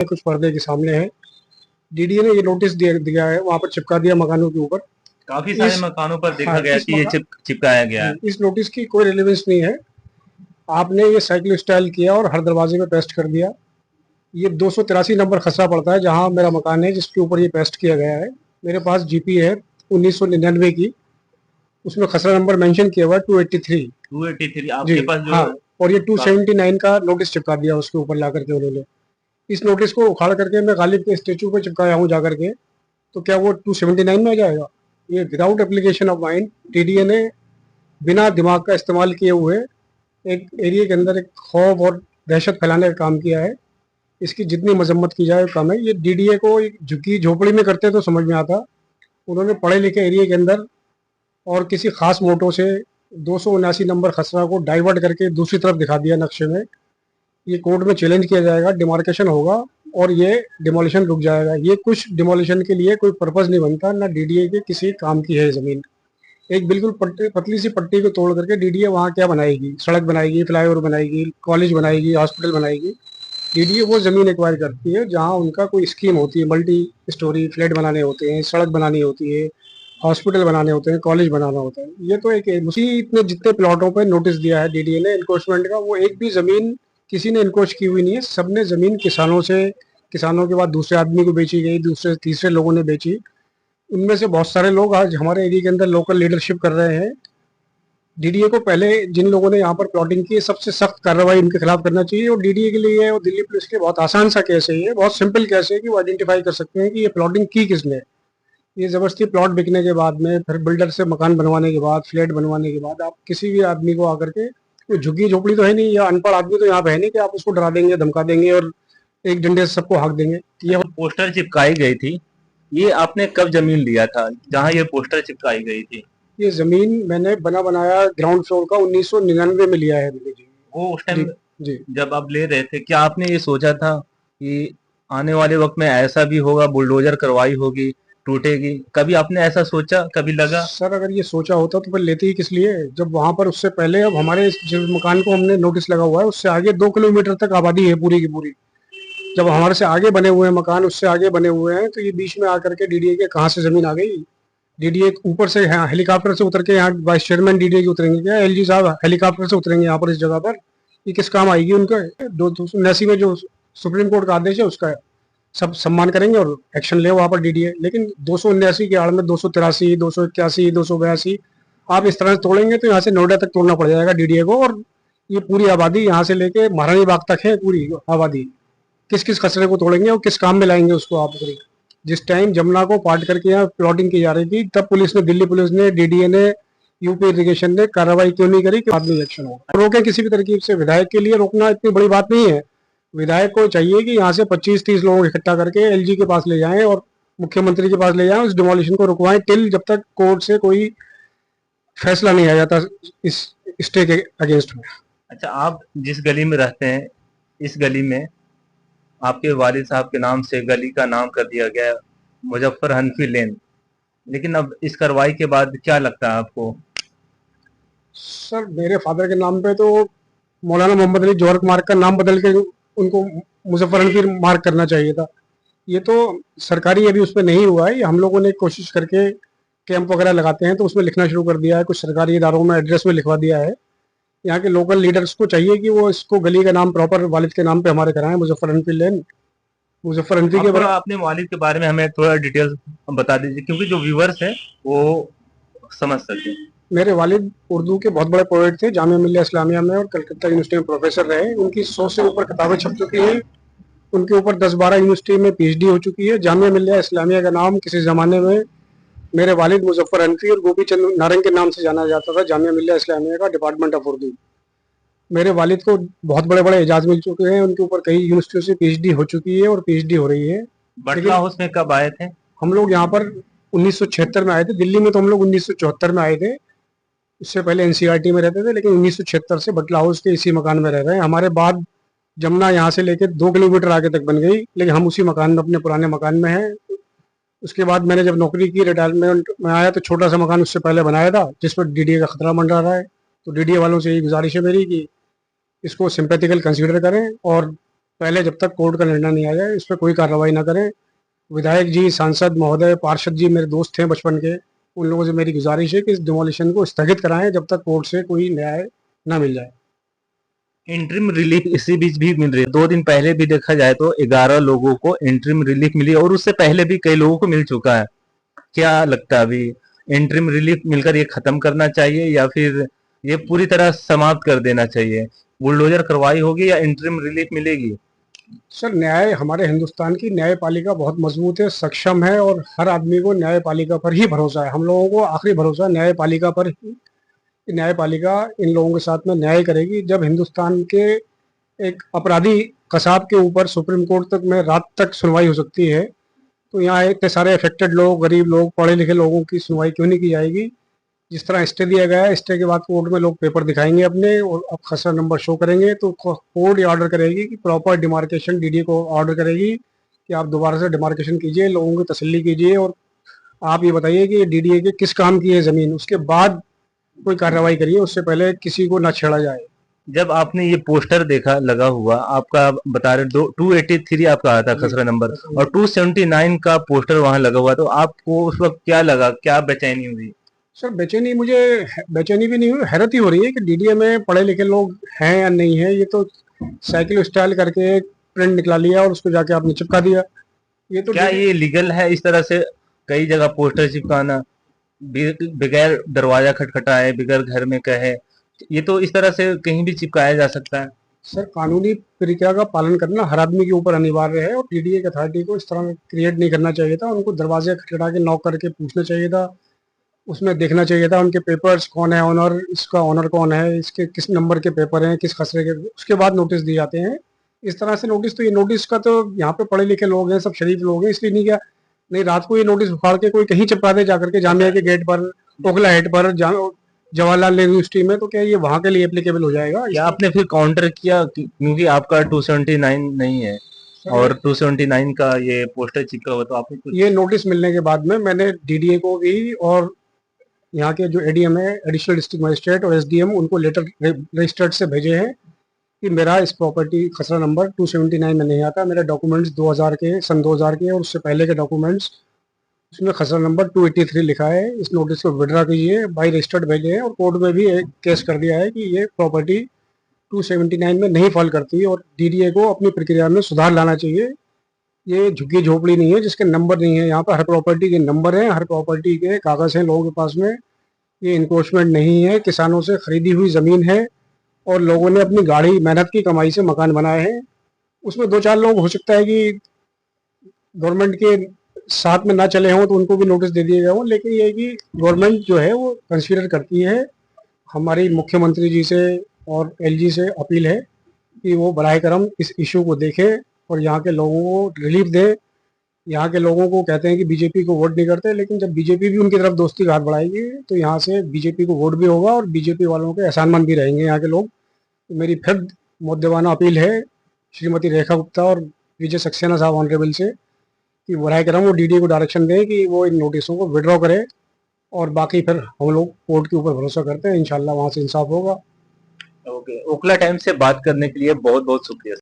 कुछ पर्दे के सामने है। डीडीए ने ये नोटिस दिया दिया है, वहां पर चिपका दिया मकानों के ऊपर। काफी सारे इस मकानों पर देखा हाँ गया इस कि ये मकान चिपकाया गया है। इस नोटिस की कोई रिलेवेंस नहीं है। आपने ये साइकिल स्टाइल किया और हर दरवाजे में पेस्ट कर दिया। ये 283 नंबर खसरा पड़ता है जहां मेरा मकान है, जिसके ऊपर ये पेस्ट किया गया है। मेरे पास जीपी है 1999 की, उसमें खसरा नंबर मेंशन किया हुआ है 283। 283 जी आपके पास जो हाँ। और ये का- 279 का नोटिस चिपका दिया उसके ऊपर ला करके उन्होंने। इस नोटिस को उखाड़ करके मैं गालिब के स्टेचू पे चिपकाया हूँ जा करके, तो क्या वो 279 में आ जाएगा? ये without application of mind TDA ने बिना दिमाग का इस्तेमाल किए हुए एक एरिया के अंदर एक खौफ और दहशत फैलाने का काम किया है। इसकी जितनी मजम्मत की जाए कम है। ये डीडीए को एक झुग्गी झोपड़ी में करते तो समझ में आता। उन्होंने पढ़े लिखे एरिया के अंदर और किसी खास मोटो से 279 नंबर खसरा को डाइवर्ट करके दूसरी तरफ दिखा दिया नक्शे में। ये कोर्ट में चैलेंज किया जाएगा, डिमार्केशन होगा और ये डिमोलिशन रुक जाएगा। ये कुछ डिमोलिशन के लिए कोई पर्पज नहीं बनता, ना डीडीए के किसी काम की है जमीन। एक बिल्कुल पतली सी पट्टी को तोड़ करके डीडीए वहाँ क्या बनाएगी? सड़क बनाएगी, फ्लाईओवर बनाएगी, कॉलेज बनाएगी, हॉस्पिटल बनाएगी। डीडीए वो जमीन एक्वायर करती है जहाँ उनका कोई स्कीम होती है, मल्टी स्टोरी फ्लैट बनाने होते हैं, सड़क बनानी होती है, हॉस्पिटल बनाने होते हैं, कॉलेज बनाना होता है। ये तो एक उसी इतने जितने प्लॉटों पे नोटिस दिया है डीडीए ने इनक्रोचमेंट का, वो एक भी जमीन किसी ने इनक्रोच की हुई नहीं है। सबने जमीन किसानों से, किसानों के बाद दूसरे आदमी को बेची गई, दूसरे तीसरे लोगों ने बेची। उनमें से बहुत सारे लोग आज हमारे एरिया के अंदर लोकल लीडरशिप कर रहे हैं। डीडीए को पहले जिन लोगों ने यहाँ पर प्लॉटिंग की, सबसे सख्त कार्रवाई उनके खिलाफ करना चाहिए। और डीडीए के लिए और दिल्ली पुलिस के लिए बहुत आसान सा केस है, ये बहुत सिंपल केस है कि वो आइडेंटिफाई कर सकते हैं कि ये प्लॉटिंग की किसने। ये जबरदस्ती प्लॉट बिकने के बाद में, फिर बिल्डर से मकान बनवाने के बाद, फ्लैट बनवाने के बाद, आप किसी भी आदमी को आकर के, कोई झुग्गी झोपड़ी तो है नहीं या अनपढ़ आदमी तो यहाँ पे है नहीं कि आप उसको डरा देंगे, धमका देंगे और एक डंडे से सबको हाँक देंगे। ये जो पोस्टर चिपकाई गई थी, ये आपने कब जमीन लिया था जहाँ ये पोस्टर चिपकाई गई थी? ये जमीन मैंने बना बनाया ग्राउंड फ्लोर का 1999 में लिया है मैंने जी। वो उस जी टाइम जी। जब आप ले रहे थे, क्या आपने ये सोचा था कि आने वाले वक्त में ऐसा भी होगा, बुलडोजर करवाई होगी, टूटेगी? कभी आपने ऐसा सोचा, कभी लगा? सर अगर ये सोचा होता तो फिर लेते ही किस लिए, जब वहां पर उससे पहले, अब हमारे जिस मकान को हमने नोटिस लगा हुआ है उससे आगे 2 किलोमीटर तक आबादी है पूरी की पूरी। जब हमारे से आगे बने हुए हैं मकान, उससे आगे बने हुए हैं, तो ये बीच में आकर के डीडीए के कहाँ से जमीन आ गई? डीडीए ऊपर से यहाँ हेलीकॉप्टर से उतर के यहाँ वाइस चेयरमैन डीडीए के उतरेंगे क्या? एलजी साहब हेलीकॉप्टर से उतरेंगे यहाँ पर इस जगह पर? ये किस काम आएगी उनका? 279 में जो सुप्रीम कोर्ट का आदेश है उसका सब सम्मान करेंगे और एक्शन ले वहां पर डीडीए। लेकिन 279 की आड़ में 283, 281, 282 आप इस तरह से तोड़ेंगे तो यहाँ से नोएडा तक तोड़ना पड़ जाएगा डीडीए को। और ये पूरी आबादी यहाँ से लेके महारानी बाग तक है पूरी आबादी। किस किस खसरे को तोड़ेंगे और किस काम में लाएंगे उसको आप? जिस टाइम जमुना को पाट करके यहाँ प्लॉटिंग की जा रही थी, तब पुलिस ने, दिल्ली पुलिस ने, डीडीए ने, यूपी इरिगेशन ने कार्रवाई क्यों नहीं करी कि बाद में एक्शन हो? रोके किसी भी तरकीब से। विधायक के लिए रोकना इतनी बड़ी बात नहीं है। विधायक को चाहिए कि यहाँ से 25-30 लोगों को इकट्ठा करके एलजी के पास ले जाएं और मुख्यमंत्री के पास ले जाएं, उस डिमोलिशन को रुकवाएं टिल जब तक कोर्ट से कोई फैसला नहीं आ जाता इस स्टे के अगेंस्ट में। अच्छा, आप जिस गली में रहते हैं, इस गली में आपके वालिद साहब के नाम से गली का नाम कर दिया गया मुजफ्फर हनफी लेन। लेकिन अब इस कार्रवाई के बाद क्या लगता है आपको? सर मेरे फादर के नाम पे तो मौलाना मोहम्मद अली जौहर मार्ग का नाम बदल के उनको मुजफ्फर हनफी मार्ग करना चाहिए था। ये तो सरकारी अभी उस पर नहीं हुआ है। हम लोगों ने कोशिश करके कैंप वगैरह लगाते हैं तो उसमें लिखना शुरू कर दिया है, कुछ सरकारी इदारों में एड्रेस में लिखवा दिया है। यहाँ के लोकल लीडर्स को चाहिए कि वो इसको गली का नाम प्रॉपर वालिद के नाम पे हमारे कराएं, मुजफ्फर हनफी लेन। मुजफ्फर हनफी आप के थोड़ा अपने वालिद के बारे में हमें थोड़ा डिटेल्स बता दीजिए, क्योंकि जो व्यूवर्स है वो समझ सके। मेरे वालिद उर्दू के बहुत बड़े पोएट थे, जामिया मिल्लिया इस्लामिया में और कलकत्ता यूनिवर्सिटी में प्रोफेसर रहे। उनकी 100 से ऊपर किताबें छप चुकी हैं। उनके ऊपर 10-12 यूनिवर्सिटी में पीएचडी हो चुकी है। जामिया मिल्लिया इस्लामिया का नाम किसी जमाने में मेरे वालिद मुजफ्फर हनफी और गोपी चंद नारंग के नाम से जाना जाता था। जामिया मिल्लिया इस्लामिया का डिपार्टमेंट ऑफ उर्दू। मेरे वालिद को बहुत बड़े बड़े एजाज मिल चुके हैं। उनके ऊपर कई यूनिवर्सिटियों से पीएचडी हो चुकी है और पीएचडी हो रही है। बटला लेकिन हाउस में कब आए थे? हम लोग यहाँ पर 1976 में आए थे। दिल्ली में तो हम लोग 1974 में आए थे। इससे पहले एनसीईआरटी में रहते थे, लेकिन 1976 से बटला हाउस के इसी मकान में रह रहे हैं। हमारे बाद जमुना यहाँ से लेके 2 किलोमीटर आगे तक बन गई, लेकिन हम उसी मकान में, अपने पुराने मकान में हैं। उसके बाद मैंने जब नौकरी की, रिटायरमेंट में आया, तो छोटा सा मकान उससे पहले बनाया था जिस पर डीडीए का खतरा मंडरा रहा है। तो डीडीए वालों से यही गुजारिश है मेरी कि इसको सिंपैथिकल कंसीडर करें और पहले जब तक कोर्ट का निर्णय नहीं आ जाए इस पर कोई कार्रवाई ना करें। विधायक जी, सांसद महोदय, पार्षद जी मेरे दोस्त थे बचपन के, उन लोगों से मेरी गुजारिश है कि इस डिमोलिशन को स्थगित कराएं जब तक कोर्ट से कोई न्याय ना मिल जाए। इंटरिम रिलीफ इसी बीच भी मिल रही है। 2 दिन पहले भी देखा जाए तो 11 लोगों को इंटरिम रिलीफ मिली और उससे पहले भी कई लोगों को मिल चुका है। क्या लगता है अभी इंटरिम रिलीफ मिलकर ये खत्म करना चाहिए या फिर ये पूरी तरह समाप्त कर देना चाहिए? बुलडोजर कार्रवाई होगी या इंटरिम रिलीफ मिलेगी? सर, न्याय, हमारे हिंदुस्तान की न्यायपालिका बहुत मजबूत है, सक्षम है और हर आदमी को न्यायपालिका पर ही भरोसा है। हम लोगों को आखिरी भरोसा न्यायपालिका पर ही। न्यायपालिका इन लोगों के साथ में न्याय करेगी। जब हिंदुस्तान के एक अपराधी कसाब के ऊपर सुप्रीम कोर्ट तक में रात तक सुनवाई हो सकती है, तो यहाँ इतने सारे अफेक्टेड लोग, गरीब लोग, पढ़े लिखे लोगों की सुनवाई क्यों नहीं की जाएगी? जिस तरह स्टे दिया गया है, स्टे के बाद कोर्ट में लोग पेपर दिखाएंगे अपने और अब खसरा नंबर शो करेंगे, तो कोर्ट ये ऑर्डर करेगी कि प्रॉपर डिमार्केशन, डीडीए को ऑर्डर करेगी कि आप दोबारा से डिमार्केशन कीजिए, लोगों की तसल्ली कीजिए और आप ये बताइए कि डीडीए के किस काम की है जमीन, उसके बाद कोई कार्रवाई करिए, उससे पहले किसी को ना छेड़ा जाए। जब आपने ये पोस्टर देखा लगा हुआ, आपका बता रहे 283 आपका आया था खसरा नंबर और 279 का पोस्टर वहां लगा हुआ, तो आपको उस वक्त क्या लगा, क्या बेचैनी हुई? सर, बेचैनी भी नहीं हुई, हैरत ही हो रही है कि डीडीए में पढ़े लिखे लोग हैं या नहीं है। ये तो साइकिल स्टाइल करके एक प्रिंट निकला लिया और उसको जाके आपने चिपका दिया। ये तो क्या ये लीगल है इस तरह से कई जगह पोस्टर चिपकाना, बगैर दरवाजा खटखटाए, बगैर घर में कहे? ये तो इस तरह से कहीं भी चिपकाया जा सकता है। सर, कानूनी प्रक्रिया का पालन करना हर आदमी के ऊपर अनिवार्य है और डीडीए अथॉरिटी को इस तरह क्रिएट नहीं करना चाहिए था। उनको दरवाजे खटखटा के नॉक करके पूछना चाहिए था, उसमें देखना चाहिए था उनके पेपर्स, कौन है ऑनर, इसका ऑनर कौन है, इसके किस नंबर के पेपर हैं, किस खसरे के, उसके बाद नोटिस दिए जाते हैं। इस तरह से नोटिस, तो ये नोटिस का तो यहाँ पे पढ़े लिखे लोग हैं, सब शरीफ लोग हैं, इसलिए नहीं क्या, नहीं रात को ये नोटिस उखाड़ के कोई कहीं चिपका दे जाकर के जामिया के गेट पर, ओखला हेड पर, जवाहरलाल नेहरू यूनिवर्सिटी में, तो क्या ये वहां के लिए एप्लीकेबल हो जाएगा? क्या आपने फिर काउंटर किया क्योंकि आपका 279 नहीं है और 279 का ये पोस्टर चिपका हुआ, तो आपने कुछ? ये नोटिस मिलने के बाद में मैंने डीडीए को भी और यहाँ के जो एडीएम है, एडिशनल डिस्ट्रिक्ट मजिस्ट्रेट, और एसडीएम, उनको लेटर रजिस्टर्ड से भेजे हैं कि मेरा इस प्रॉपर्टी खसरा नंबर 279 में नहीं आता। मेरे डॉक्यूमेंट्स 2000 के, सन 2000 के और उससे पहले के डॉक्यूमेंट्स, उसमें खसरा नंबर 283 लिखा है। इस नोटिस को विड्रा कीजिए, बाई रजिस्टर्ड भेजे हैं और कोर्ट में भी एक केस कर दिया है कि ये प्रॉपर्टी 279 में नहीं फॉल करती और डीडीए को अपनी प्रक्रिया में सुधार लाना चाहिए। ये झुग्गी झोपड़ी नहीं है जिसके नंबर नहीं है, यहाँ पर हर प्रॉपर्टी के नंबर हैं, हर प्रॉपर्टी के कागज हैं लोगों के पास में। ये इनक्रोचमेंट नहीं है, किसानों से खरीदी हुई जमीन है और लोगों ने अपनी गाढ़ी मेहनत की कमाई से मकान बनाए हैं। उसमें 2-4 लोग हो सकता है कि गवर्नमेंट के साथ में ना चले हों तो उनको भी नोटिस दे दिए गए हों, लेकिन ये है कि गवर्नमेंट जो है वो कंसीडर करती है। हमारी मुख्यमंत्री जी से और एलजी से अपील है कि वो बराह करम इस इशू को देखें और यहाँ के लोगों को रिलीफ दें। यहाँ के लोगों को कहते हैं कि बीजेपी को वोट नहीं करते, लेकिन जब बीजेपी भी उनकी तरफ दोस्ती का हाथ बढ़ाएगी तो यहाँ से बीजेपी को वोट भी होगा और बीजेपी वालों के एहसानमंद भी रहेंगे यहाँ के लोग। तो मेरी फिर मुद्देवाना अपील है श्रीमती रेखा गुप्ता और विजय सक्सेना साहब ऑनरेबल से कि बराह करम वो डीडीए को डायरेक्शन दें कि वो इन नोटिसों को विड्रॉ करे और बाकी फिर हम लोग कोर्ट के ऊपर भरोसा करते हैं, इंशाल्लाह वहाँ से इंसाफ होगा। ओके, ओखला टाइम से बात करने के लिए बहुत बहुत शुक्रिया।